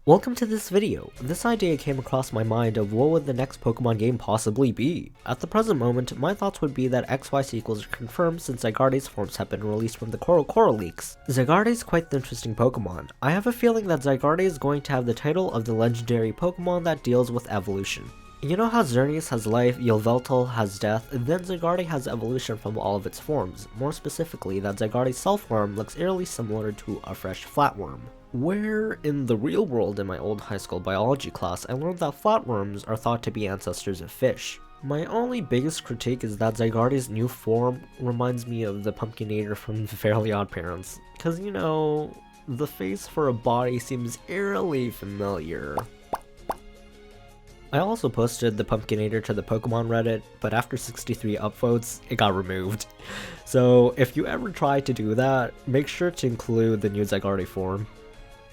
Welcome to this video. This idea came across my mind of what would the next Pokemon game possibly be. At the present moment, my thoughts would be that XY sequels are confirmed since Zygarde's forms have been released from the Coral leaks. Zygarde is quite the interesting Pokemon. I have a feeling that Zygarde is going to have the title of the legendary Pokemon that deals with evolution. You know how Xerneas has life, Yveltal has death, then Zygarde has evolution from all of its forms. More specifically, that Zygarde's self form looks eerily similar to a fresh flatworm. Where in the real world in my old high school biology class, I learned that flatworms are thought to be ancestors of fish. My only biggest critique is that Zygarde's new form reminds me of the Pumpkinator from the Fairly Odd Parents. Cause you know, the face for a body seems eerily familiar. I also posted the Pumpkinator to the Pokemon Reddit, but after 63 upvotes, it got removed. So if you ever try to do that, make sure to include the new Zygarde form.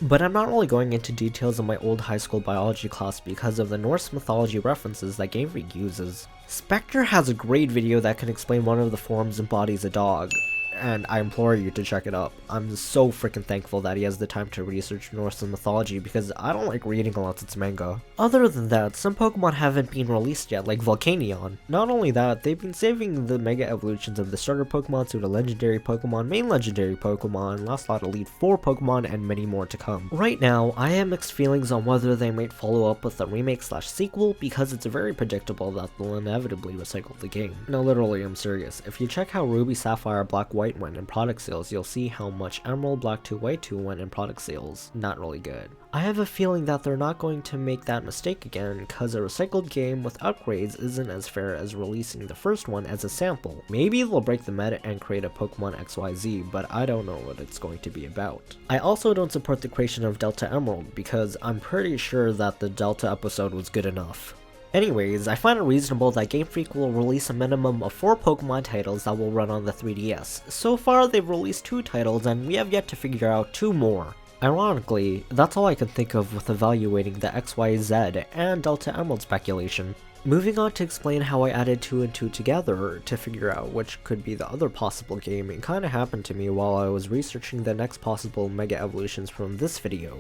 But I'm not really going into details of my old high school biology class because of the Norse mythology references that Game Freak uses. Spectre has a great video that can explain one of the forms embodies a dog, and I implore you to check it up. I'm so freaking thankful that he has the time to research Norse mythology because I don't like reading unless it's manga. Other than that, some Pokemon haven't been released yet, like Volcanion. Not only that, they've been saving the Mega Evolutions of the starter Pokemon to the Legendary Pokemon, main Legendary Pokemon, Last Lot Elite 4 Pokemon, and many more to come. Right now, I have mixed feelings on whether they might follow up with a remake/sequel because it's very predictable that they'll inevitably recycle the game. No, literally, I'm serious. If you check how Ruby, Sapphire, Black, White went in product sales, you'll see how much Emerald, Black 2, White 2 went in product sales. Not really good. I have a feeling that they're not going to make that mistake again, cause a recycled game with upgrades isn't as fair as releasing the first one as a sample. Maybe they'll break the meta and create a Pokemon XYZ, but I don't know what it's going to be about. I also don't support the creation of Delta Emerald, because I'm pretty sure that the Delta episode was good enough. Anyways, I find it reasonable that Game Freak will release a minimum of 4 Pokemon titles that will run on the 3DS. So far, they've released 2 titles, and we have yet to figure out 2 more. Ironically, that's all I can think of with evaluating the XYZ and Delta Emerald speculation. Moving on to explain how I added 2 and 2 together to figure out which could be the other possible game, it kinda happened to me while I was researching the next possible Mega Evolutions from this video.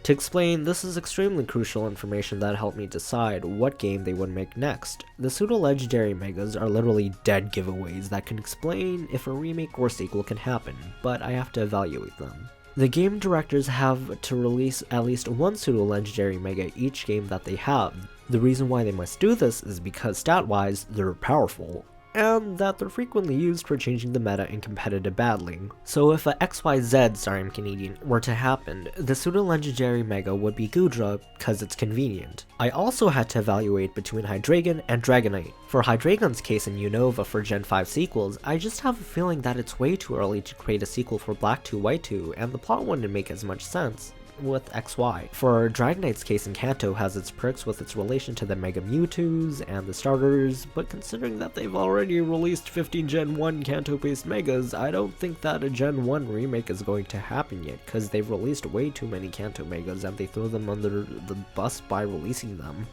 To explain, this is extremely crucial information that helped me decide what game they would make next. The pseudo-legendary megas are literally dead giveaways that can explain if a remake or sequel can happen, but I have to evaluate them. The game directors have to release at least one pseudo-legendary mega each game that they have. The reason why they must do this is because stat-wise, they're powerful, and that they're frequently used for changing the meta in competitive battling. So if a XYZ, sorry I'm Canadian, were to happen, the pseudo-legendary mega would be Goodra because it's convenient. I also had to evaluate between Hydreigon and Dragonite. For Hydreigon's case and Unova for Gen 5 sequels, I just have a feeling that it's way too early to create a sequel for Black 2, White 2, and the plot wouldn't make as much sense with XY. For Dragonite's case, Kanto has its perks with its relation to the Mega Mewtwo's and the starters, but considering that they've already released 15 Gen 1 Kanto-based Megas, I don't think that a Gen 1 remake is going to happen yet, cause they've released way too many Kanto Megas and they throw them under the bus by releasing them.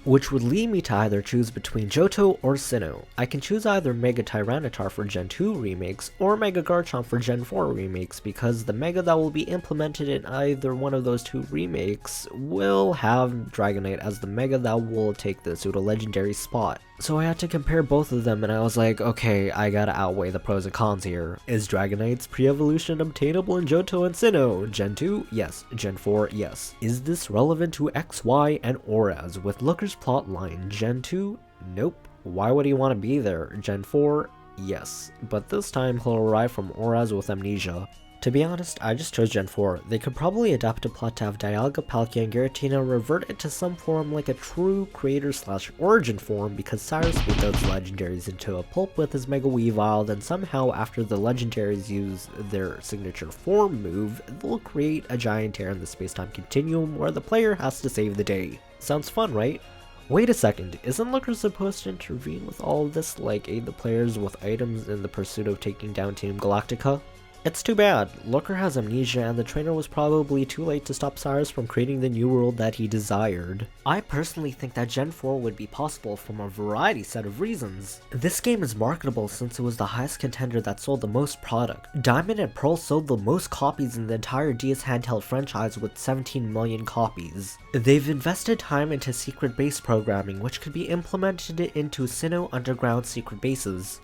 Which would lead me to either choose between Johto or Sinnoh. I can choose either Mega Tyranitar for Gen 2 remakes or Mega Garchomp for Gen 4 remakes because the Mega that will be implemented in either one of those 2 remakes will have Dragonite as the Mega that will take the pseudo-legendary spot. So I had to compare both of them and I was like, okay, I gotta outweigh the pros and cons here. Is Dragonite's pre-evolution obtainable in Johto and Sinnoh? Gen 2? Yes. Gen 4? Yes. Is this relevant to XY and Oraz with Looker's plotline? Gen 2? Nope. Why would he want to be there? Gen 4? Yes. But this time he'll arrive from Oraz with amnesia. To be honest, I just chose Gen 4. They could probably adapt a plot to have Dialga, Palkia, and Giratina revert it to some form like a true creator/origin form because Cyrus made those legendaries into a pulp with his Mega Weavile, then somehow after the legendaries use their signature form move, they'll create a giant tear in the space-time continuum where the player has to save the day. Sounds fun, right? Wait a second, isn't Looker supposed to intervene with all of this, like aid the players with items in the pursuit of taking down Team Galactica? It's too bad. Looker has amnesia and the trainer was probably too late to stop Cyrus from creating the new world that he desired. I personally think that Gen 4 would be possible from a variety set of reasons. This game is marketable since it was the highest contender that sold the most product. Diamond and Pearl sold the most copies in the entire DS handheld franchise with 17 million copies. They've invested time into secret base programming, which could be implemented into Sinnoh Underground secret bases.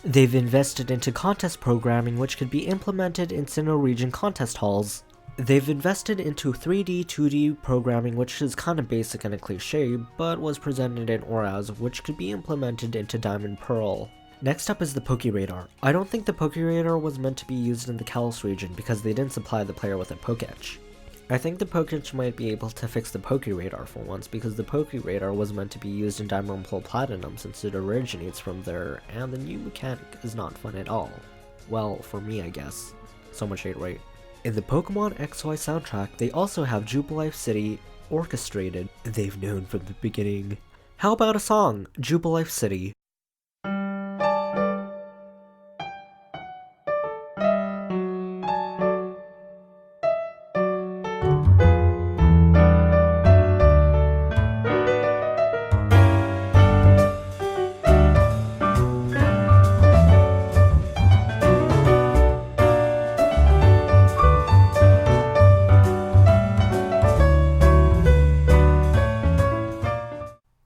They've invested into contest programming, which could be implemented in Sinnoh region contest halls. They've invested into 3D, 2D programming, which is kinda basic and a cliche, but was presented in Oraz, which could be implemented into Diamond Pearl. Next up is the Poke Radar. I don't think the Poke Radar was meant to be used in the Kalos region because they didn't supply the player with a Poketch. I think the Poketch might be able to fix the Poke Radar for once because the Poke Radar was meant to be used in Diamond Pearl Platinum since it originates from there and the new mechanic is not fun at all. Well, for me I guess. So much hate, right? In the Pokemon XY soundtrack, they also have Jubilife City orchestrated. They've known from the beginning. How about a song, Jubilife City?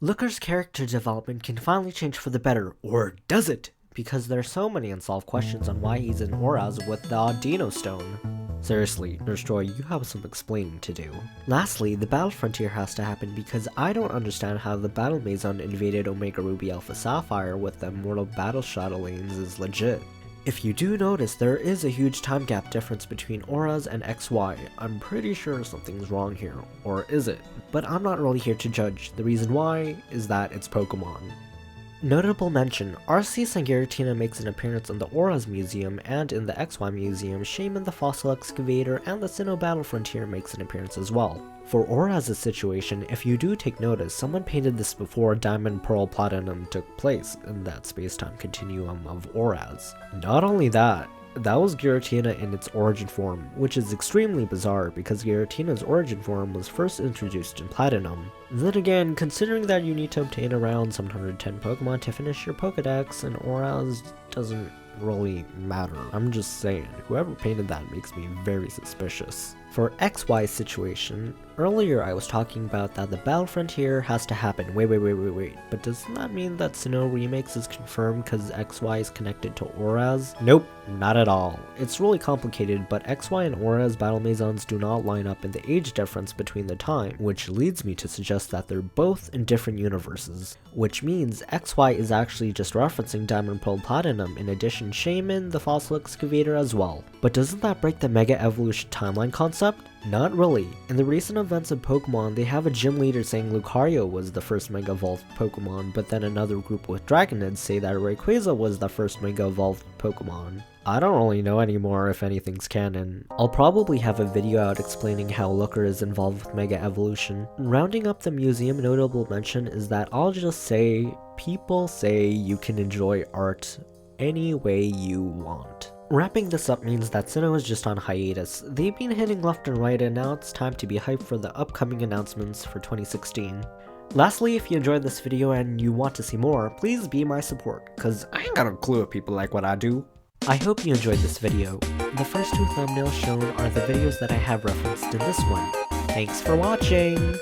Looker's character development can finally change for the better, or does it? Because there's so many unsolved questions on why he's in Oraz with the Audino Stone. Seriously, Nurse Joy, you have some explaining to do. Lastly, the Battle Frontier has to happen because I don't understand how the Battle Maison invaded Omega Ruby Alpha Sapphire with the Immortal Battle Shadow lanes is legit. If you do notice, there is a huge time gap difference between Oraz and XY. I'm pretty sure something's wrong here, or is it? But I'm not really here to judge. The reason why is that it's Pokemon. Notable mention, Arceus and Giratina makes an appearance in the Auras Museum, and in the XY Museum, Shaman the Fossil Excavator and the Sinnoh Battle Frontier makes an appearance as well. For Auras' situation, if you do take notice, someone painted this before Diamond Pearl Platinum took place in that space-time continuum of Auras. Not only that, that was Giratina in its origin form, which is extremely bizarre because Giratina's origin form was first introduced in Platinum. Then again, considering that you need to obtain around 710 Pokemon to finish your Pokedex, and Auras doesn't really matter. I'm just saying, whoever painted that makes me very suspicious. For XY's situation, earlier I was talking about that the Battle Frontier has to happen. Wait. But doesn't that mean that Sinnoh Remakes is confirmed because XY is connected to Auras? Nope, not at all. It's really complicated, but XY and Auras Battle Maisons do not line up in the age difference between the time, which leads me to suggest that they're both in different universes. Which means XY is actually just referencing Diamond Pearl Platinum, in addition Shaman, the Fossil Excavator as well. But doesn't that break the Mega Evolution timeline concept? Not really. In the recent events of Pokemon, they have a gym leader saying Lucario was the first Mega Evolved Pokemon, but then another group with Dragonids say that Rayquaza was the first Mega Evolved Pokemon. I don't really know anymore if anything's canon. I'll probably have a video out explaining how Looker is involved with Mega Evolution. Rounding up the museum, notable mention is that I'll just say, people say you can enjoy art any way you want. Wrapping this up means that Sinnoh is just on hiatus. They've been hitting left and right, and now it's time to be hyped for the upcoming announcements for 2016. Lastly, if you enjoyed this video and you want to see more, please be my support, cause I ain't got a clue if people like what I do. I hope you enjoyed this video. The first two thumbnails shown are the videos that I have referenced in this one. Thanks for watching!